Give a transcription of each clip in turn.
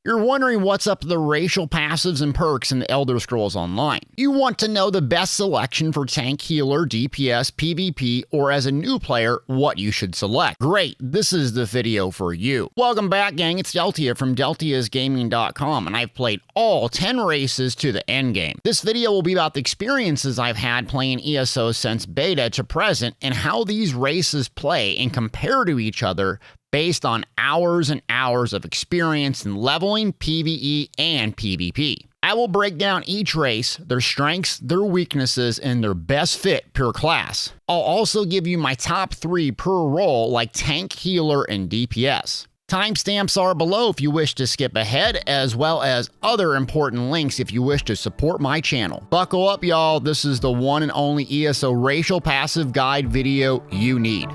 You're wondering what's up with the racial passives and perks in the Elder Scrolls Online. You want to know the best selection for tank, healer, DPS, PvP, or as a new player, what you should select. Great, this is the video for you. Welcome back, gang. It's Deltia from Deltiasgaming.com, and I've played all 10 races to the endgame. This video will be about the experiences I've had playing ESO since beta to present and how these races play and compare to each other based on hours and hours of experience in leveling, PvE, and PvP. I will break down each race, their strengths, their weaknesses, and their best fit per class. I'll also give you my top 3 per role like tank, healer, and DPS. Timestamps are below if you wish to skip ahead, as well as other important links if you wish to support my channel. Buckle up, y'all. This is the one and only ESO racial passive guide video you need.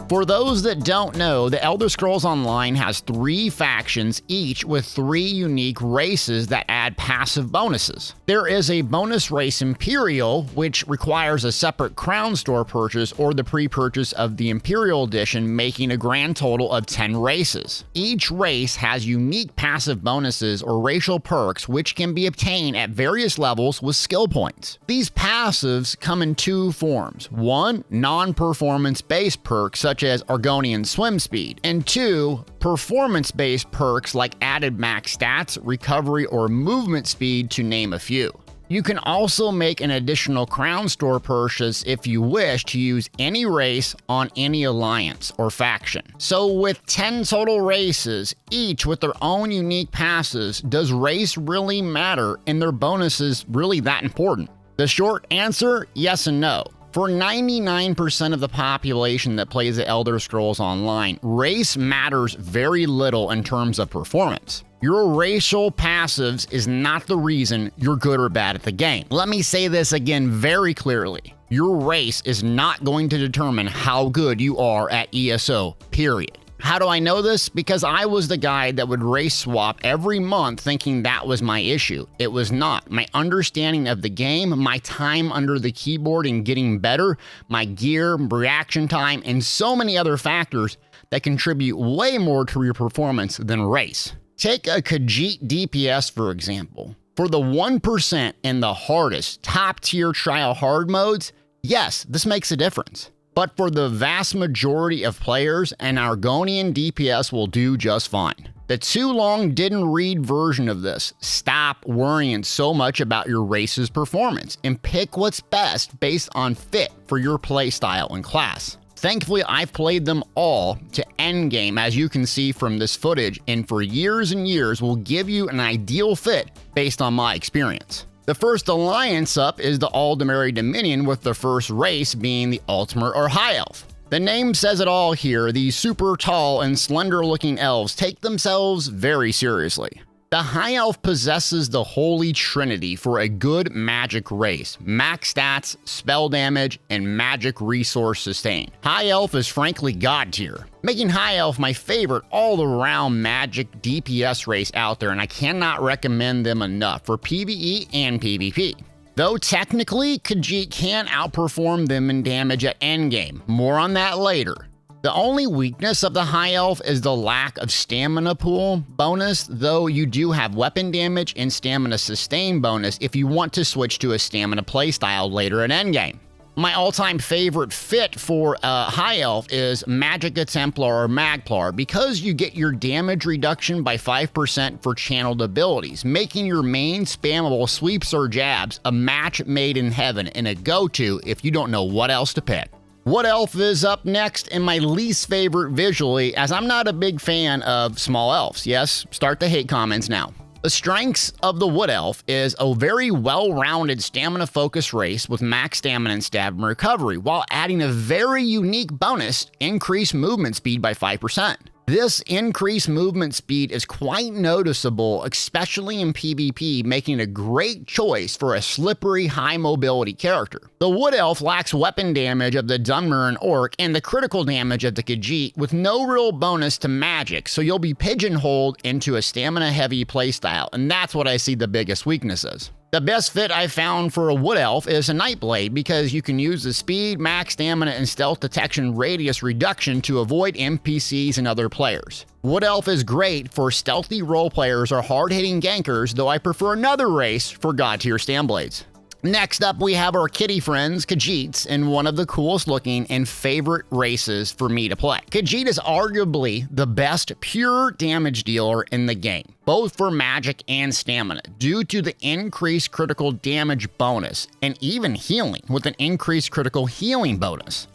For those that don't know, the Elder Scrolls Online has 3 factions, each with 3 unique races that add passive bonuses. There is a bonus race Imperial, which requires a separate crown store purchase or the pre-purchase of the Imperial Edition, making a grand total of 10 races. Each race has unique passive bonuses or racial perks which can be obtained at various levels with skill points. These passives come in 2 forms. 1, non-performance based perks such as Argonian swim speed, and 2, performance-based perks like added max stats, recovery, or movement speed, to name a few. You can also make an additional crown store purchase if you wish to use any race on any alliance or faction. So with 10 total races, each with their own unique passes, does race really matter and their bonuses really that important? The short answer, yes and no. For 99% of the population that plays the Elder Scrolls Online, race matters very little in terms of performance. Your racial passives is not the reason you're good or bad at the game. Let me say this again very clearly. Your race is not going to determine how good you are at ESO, period. How do I know this? Because I was the guy that would race swap every month thinking that was my issue. It was not. My understanding of the game, my time under the keyboard and getting better, my gear, reaction time, and so many other factors that contribute way more to your performance than race. Take a Khajiit DPS, for example. For the 1% in the hardest, top-tier trial hard modes, yes, this makes a difference. But for the vast majority of players, an Argonian DPS will do just fine. The too long didn't read version of this: stop worrying so much about your race's performance and pick what's best based on fit for your playstyle and class. Thankfully, I've played them all to endgame, as you can see from this footage, and for years and years will give you an ideal fit based on my experience. The first alliance up is the Aldmeri Dominion, with the first race being the Altmer or High Elf. The name says it all here. These super tall and slender looking elves take themselves very seriously. The High Elf possesses the holy trinity for a good magic race: max stats, spell damage, and magic resource sustain. High Elf is frankly god tier, making High Elf my favorite all-around magic DPS race out there, and I cannot recommend them enough for PvE and PvP. Though technically, Khajiit can outperform them in damage at endgame. More on that later. The only weakness of the High Elf is the lack of stamina pool bonus, though you do have weapon damage and stamina sustain bonus if you want to switch to a stamina playstyle later in endgame. My all-time favorite fit for High Elf is Magicka Templar or Magplar, because you get your damage reduction by 5% for channeled abilities, making your main spammable sweeps or jabs a match made in heaven and a go-to if you don't know what else to pick. Wood Elf is up next, and my least favorite visually, as I'm not a big fan of small elves. Yes, start the hate comments now. The strengths of the Wood Elf is a very well-rounded stamina-focused race with max stamina and stab and recovery, while adding a very unique bonus: increased movement speed by 5%. This increased movement speed is quite noticeable, especially in PvP, making a great choice for a slippery, high-mobility character. The Wood Elf lacks weapon damage of the Dunmer and Orc and the critical damage of the Khajiit, with no real bonus to magic, so you'll be pigeonholed into a stamina-heavy playstyle, and that's what I see the biggest weaknesses. The best fit I found for a Wood Elf is a Nightblade because you can use the speed, max stamina, and stealth detection radius reduction to avoid NPCs and other players. Wood Elf is great for stealthy role players or hard-hitting gankers, though I prefer another race for god tier Stamblades. Next up, we have our kitty friends, Khajiits, and one of the coolest looking and favorite races for me to play. Khajiit is arguably the best pure damage dealer in the game, both for magic and stamina, due to the increased critical damage bonus, and even healing with an increased critical healing bonus.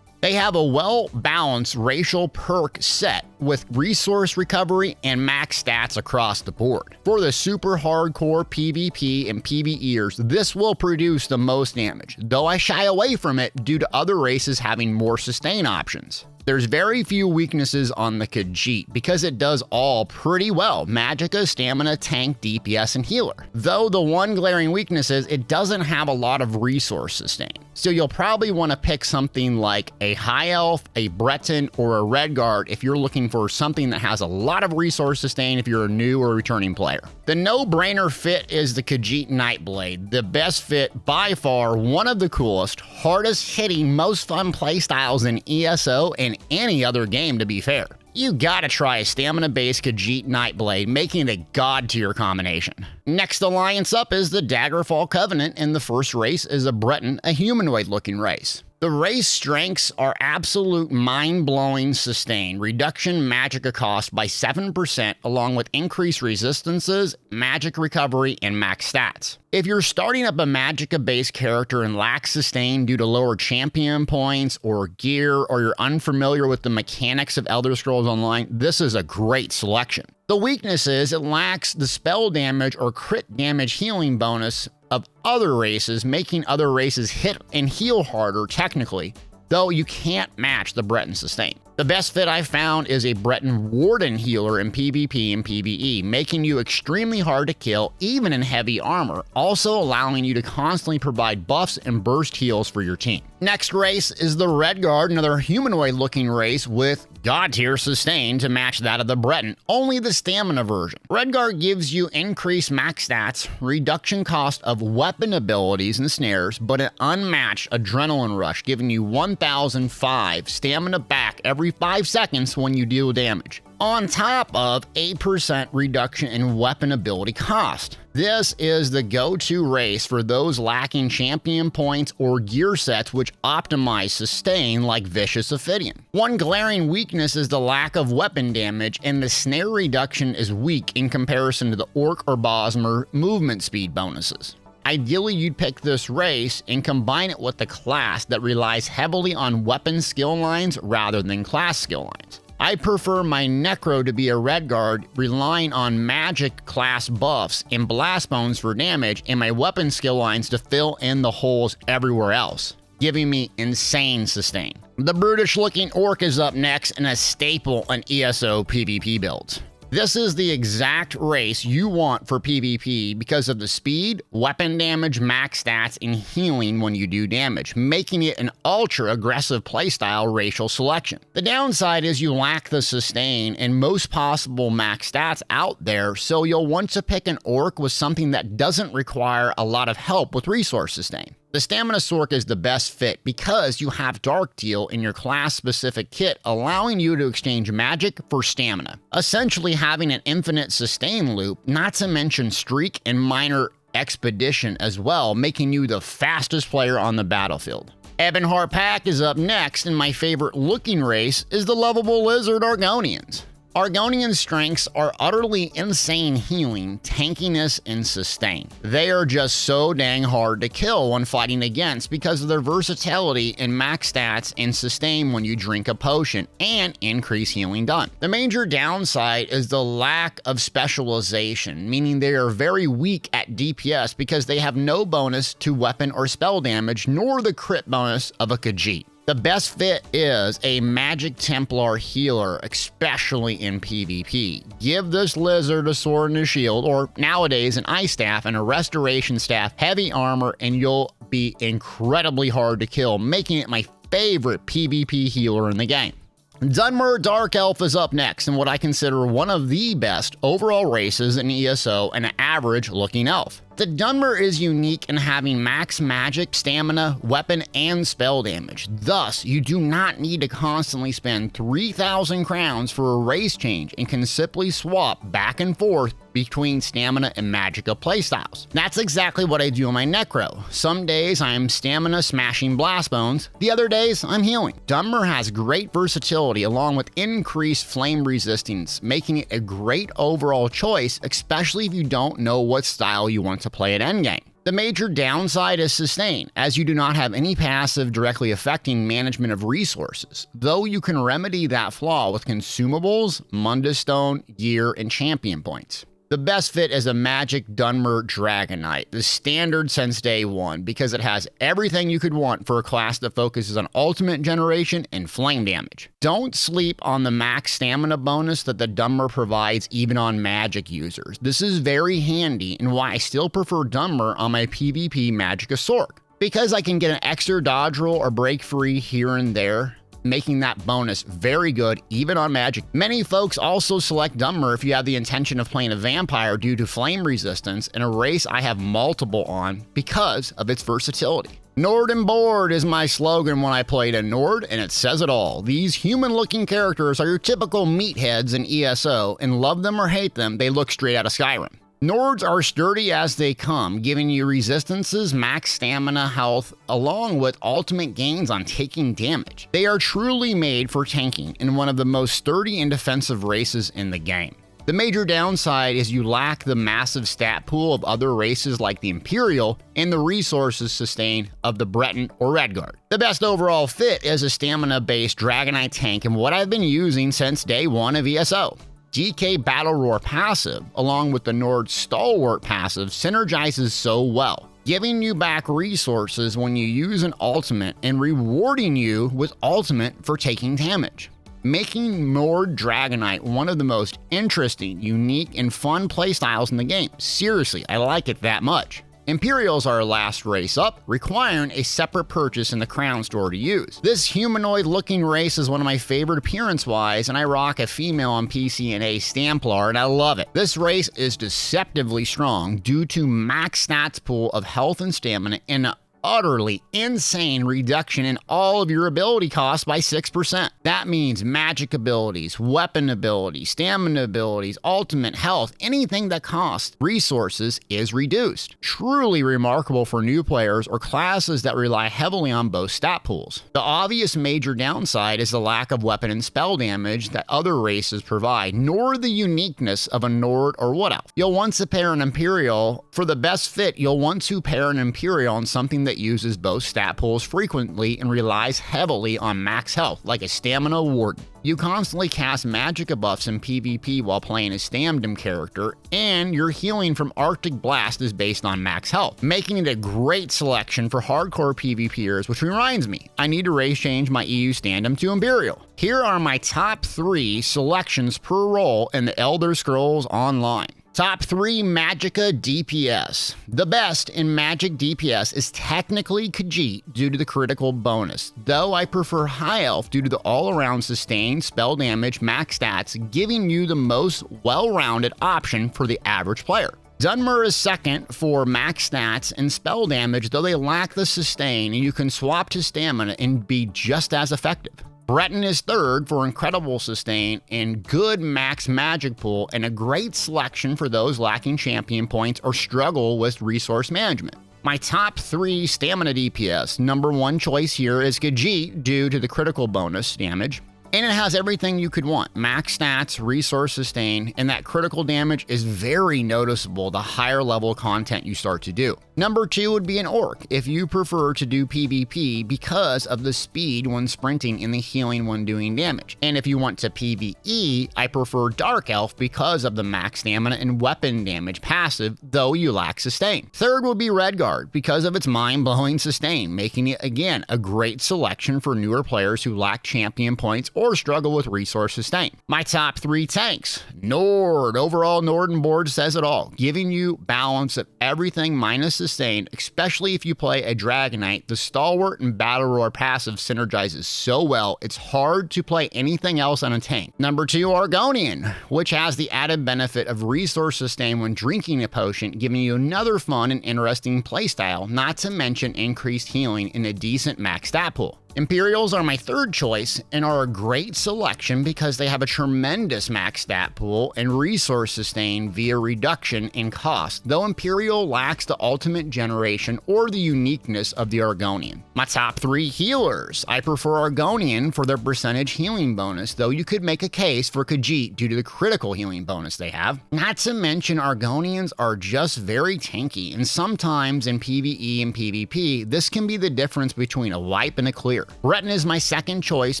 They have a well-balanced racial perk set with resource recovery and max stats across the board. For the super hardcore PvP and PvEers, this will produce the most damage, though I shy away from it due to other races having more sustain options. There's very few weaknesses on the Khajiit because it does all pretty well: Magicka, Stamina, Tank, DPS, and Healer. Though the one glaring weakness is it doesn't have a lot of resource sustain. So you'll probably want to pick something like a High Elf, a Breton, or a Redguard if you're looking for something that has a lot of resource sustain if you're a new or returning player. The no-brainer fit is the Khajiit Nightblade, the best fit by far, one of the coolest, hardest hitting, most fun playstyles in ESO and any other game, to be fair. You gotta try a stamina-based Khajiit Nightblade, making it a god-tier combination. Next alliance up is the Daggerfall Covenant, and the first race is a Breton, a humanoid-looking race. The race strengths are absolute mind-blowing sustain, reduction magicka cost by 7% along with increased resistances, magic recovery, and max stats. If you're starting up a magicka-based character and lack sustain due to lower champion points or gear, or you're unfamiliar with the mechanics of Elder Scrolls Online, this is a great selection. The weakness is it lacks the spell damage or crit damage healing bonus of other races, making other races hit and heal harder technically, though you can't match the Breton sustain. The best fit I found is a Breton Warden healer in PvP and PvE, making you extremely hard to kill even in heavy armor, also allowing you to constantly provide buffs and burst heals for your team. Next race is the Redguard, another humanoid-looking race with god-tier sustain to match that of the Breton, only the stamina version. Redguard gives you increased max stats, reduction cost of weapon abilities and snares, but an unmatched adrenaline rush, giving you 1005 stamina back every 5 seconds when you deal damage, on top of 8% reduction in weapon ability cost. This is the go-to race for those lacking champion points or gear sets which optimize sustain like Vicious Ophidian. One glaring weakness is the lack of weapon damage, and the snare reduction is weak in comparison to the Orc or Bosmer movement speed bonuses. Ideally, you'd pick this race and combine it with the class that relies heavily on weapon skill lines rather than class skill lines. I prefer my Necro to be a Redguard, relying on magic class buffs and blast bones for damage, and my weapon skill lines to fill in the holes everywhere else, giving me insane sustain. The brutish looking Orc is up next, and a staple in ESO PvP builds. This is the exact race you want for PvP because of the speed, weapon damage, max stats, and healing when you do damage, making it an ultra-aggressive playstyle racial selection. The downside is you lack the sustain and most possible max stats out there, so you'll want to pick an Orc with something that doesn't require a lot of help with resource sustain. The Stamina Sorc is the best fit because you have Dark Deal in your class-specific kit, allowing you to exchange magic for stamina, essentially having an infinite sustain loop, not to mention streak and minor expedition as well, making you the fastest player on the battlefield. Ebonheart Pact is up next, and my favorite looking race is the lovable lizard Argonians. Argonian strengths are utterly insane healing, tankiness, and sustain. They are just so dang hard to kill when fighting against because of their versatility in max stats and sustain when you drink a potion, and increase healing done. The major downside is the lack of specialization, meaning they are very weak at DPS because they have no bonus to weapon or spell damage, nor the crit bonus of a Khajiit. The best fit is a Magic Templar healer, especially in PvP. Give this lizard a sword and a shield, or nowadays an ice staff and a restoration staff, heavy armor, and you'll be incredibly hard to kill, making it my favorite PvP healer in the game. Dunmer Dark Elf is up next, and what I consider one of the best overall races in ESO and an average looking elf. The Dunmer is unique in having max magic, stamina, weapon, and spell damage. Thus, you do not need to constantly spend 3,000 crowns for a race change and can simply swap back and forth between stamina and Magicka playstyles. That's exactly what I do on my Necro. Some days I'm stamina smashing blast bones, the other days I'm healing. Dunmer has great versatility along with increased flame resistance, making it a great overall choice, especially if you don't know what style you want to play at endgame. The major downside is sustain, as you do not have any passive directly affecting management of resources, though you can remedy that flaw with consumables, Mundus Stone, gear, and champion points. The best fit is a Magicka Dunmer Dragonknight, the standard since day one, because it has everything you could want for a class that focuses on ultimate generation and flame damage. Don't sleep on the max stamina bonus that the Dunmer provides even on magic users. This is very handy and why I still prefer Dunmer on my PvP Magicka Sorc. Because I can get an extra dodge roll or break free here and there, making that bonus very good even on magic. Many folks also select Dunmer if you have the intention of playing a vampire due to flame resistance, in a race I have multiple on because of its versatility. Nord and bored is my slogan when I played a Nord, and it says it all. These human-looking characters are your typical meatheads in ESO, and love them or hate them, they look straight out of Skyrim. Nords are sturdy as they come, giving you resistances, max stamina, health, along with ultimate gains on taking damage. They are truly made for tanking and one of the most sturdy and defensive races in the game. The major downside is you lack the massive stat pool of other races like the Imperial and the resources sustain of the Breton or Redguard. The best overall fit is a stamina-based Dragonknight tank and what I've been using since day one of ESO. DK Battle Roar passive, along with the Nord Stalwart passive, synergizes so well, giving you back resources when you use an ultimate and rewarding you with ultimate for taking damage, making Nord Dragonknight one of the most interesting, unique, and fun playstyles in the game. Seriously, I like it that much. Imperials are our last race up, requiring a separate purchase in the Crown Store to use. This humanoid-looking race is one of my favorite appearance-wise, and I rock a female on PC and a Templar, and I love it. This race is deceptively strong due to max stats pool of health and stamina and an utterly insane reduction in all of your ability costs by 6%. That means magic abilities, weapon abilities, stamina abilities, ultimate health, anything that costs resources is reduced. Truly remarkable for new players or classes that rely heavily on both stat pools. The obvious major downside is the lack of weapon and spell damage that other races provide, nor the uniqueness of a Nord or Wood Elf. You'll want to pair an Imperial. For the best fit, you'll want to pair an Imperial on something that uses both stat pools frequently and relies heavily on max health, like a Stamina Warden. You constantly cast Magicka buffs in PvP while playing a Stamdom character, and your healing from Arctic Blast is based on max health, making it a great selection for hardcore PvPers, which reminds me, I need to race change my EU Stamdom to Imperial. Here are my top 3 selections per role in the Elder Scrolls Online. Top 3 Magicka DPS. The best in Magicka DPS is technically Khajiit due to the critical bonus, though I prefer High Elf due to the all-around sustain, spell damage, max stats, giving you the most well-rounded option for the average player. Dunmer is second for max stats and spell damage, though they lack the sustain, and you can swap to stamina and be just as effective. Breton is third for incredible sustain and good max magic pool, and a great selection for those lacking champion points or struggle with resource management. My top 3 stamina DPS, number 1 choice here is Khajiit due to the critical bonus damage. And it has everything you could want. Max stats, resource sustain, and that critical damage is very noticeable the higher level content you start to do. Number 2 would be an Orc if you prefer to do PvP because of the speed when sprinting and the healing when doing damage. And if you want to PvE, I prefer Dark Elf because of the max stamina and weapon damage passive, though you lack sustain. Third would be Redguard because of its mind-blowing sustain, making it again a great selection for newer players who lack champion points or or struggle with resource sustain. My top 3 tanks. Nord. Overall, Norden board says it all, giving you balance of everything minus sustain, especially if you play a Dragonknight. The Stalwart and Battle Roar passive synergizes so well, it's hard to play anything else on a tank. Number 2, Argonian, which has the added benefit of resource sustain when drinking a potion, giving you another fun and interesting playstyle, not to mention increased healing in a decent max stat pool. Imperials are my 3rd choice and are a great selection because they have a tremendous max stat pool and resource sustain via reduction in cost, though Imperial lacks the ultimate generation or the uniqueness of the Argonian. My top 3 healers. I prefer Argonian for their percentage healing bonus, though you could make a case for Khajiit due to the critical healing bonus they have. Not to mention Argonians are just very tanky, and sometimes in PvE and PvP, this can be the difference between a wipe and a clear. Breton is my 2nd choice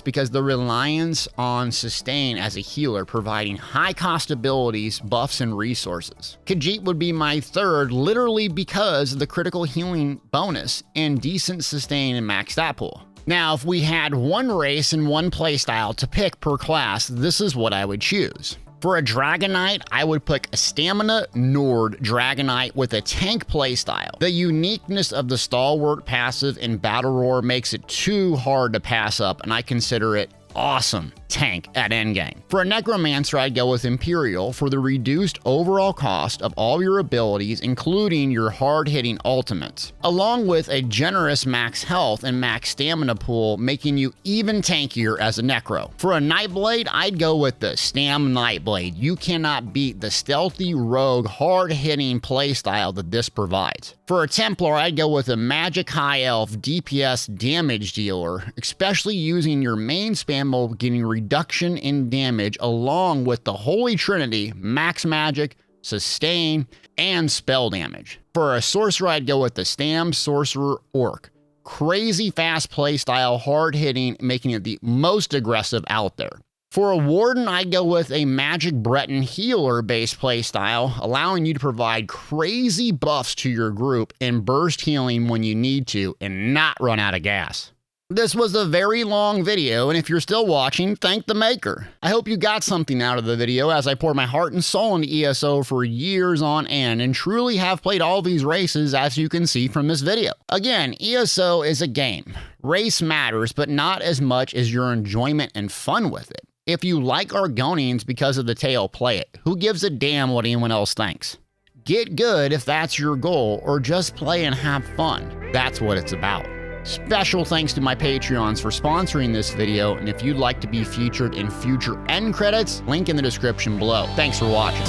because the reliance on sustain as a healer, providing high cost abilities, buffs, and resources. Khajiit would be my 3rd, literally because of the critical healing bonus and decent sustain and max stat pool. Now, if we had one race and one playstyle to pick per class, this is what I would choose. For a Dragonknight, I would pick a Stamina Nord Dragonknight with a tank playstyle. The uniqueness of the Stalwart passive in Battle Roar makes it too hard to pass up, and I consider it awesome tank at endgame. For a Necromancer, I'd go with Imperial for the reduced overall cost of all your abilities, including your hard-hitting ultimates, along with a generous max health and max stamina pool, making you even tankier as a Necro. For a Nightblade, I'd go with the Stam Nightblade. You cannot beat the stealthy, rogue, hard-hitting playstyle that this provides. For a Templar, I'd go with a Magic High Elf DPS damage dealer, especially using your main spam mode, getting reduction in damage along with the Holy Trinity, max magic, sustain, and spell damage. For a Sorcerer, I'd go with the Stam Sorcerer Orc. Crazy fast playstyle, hard hitting, making it the most aggressive out there. For a Warden, I'd go with a Magic Breton healer-based playstyle, allowing you to provide crazy buffs to your group and burst healing when you need to and not run out of gas. This was a very long video, and if you're still watching, thank the maker. I hope you got something out of the video as I poured my heart and soul into ESO for years on end and truly have played all these races as you can see from this video. Again, ESO is a game. Race matters, but not as much as your enjoyment and fun with it. If you like Argonians because of the tail, play it. Who gives a damn what anyone else thinks? Get good if that's your goal, or just play and have fun. That's what it's about. Special thanks to my Patreons for sponsoring this video, and if you'd like to be featured in future end credits, link in the description below. Thanks for watching.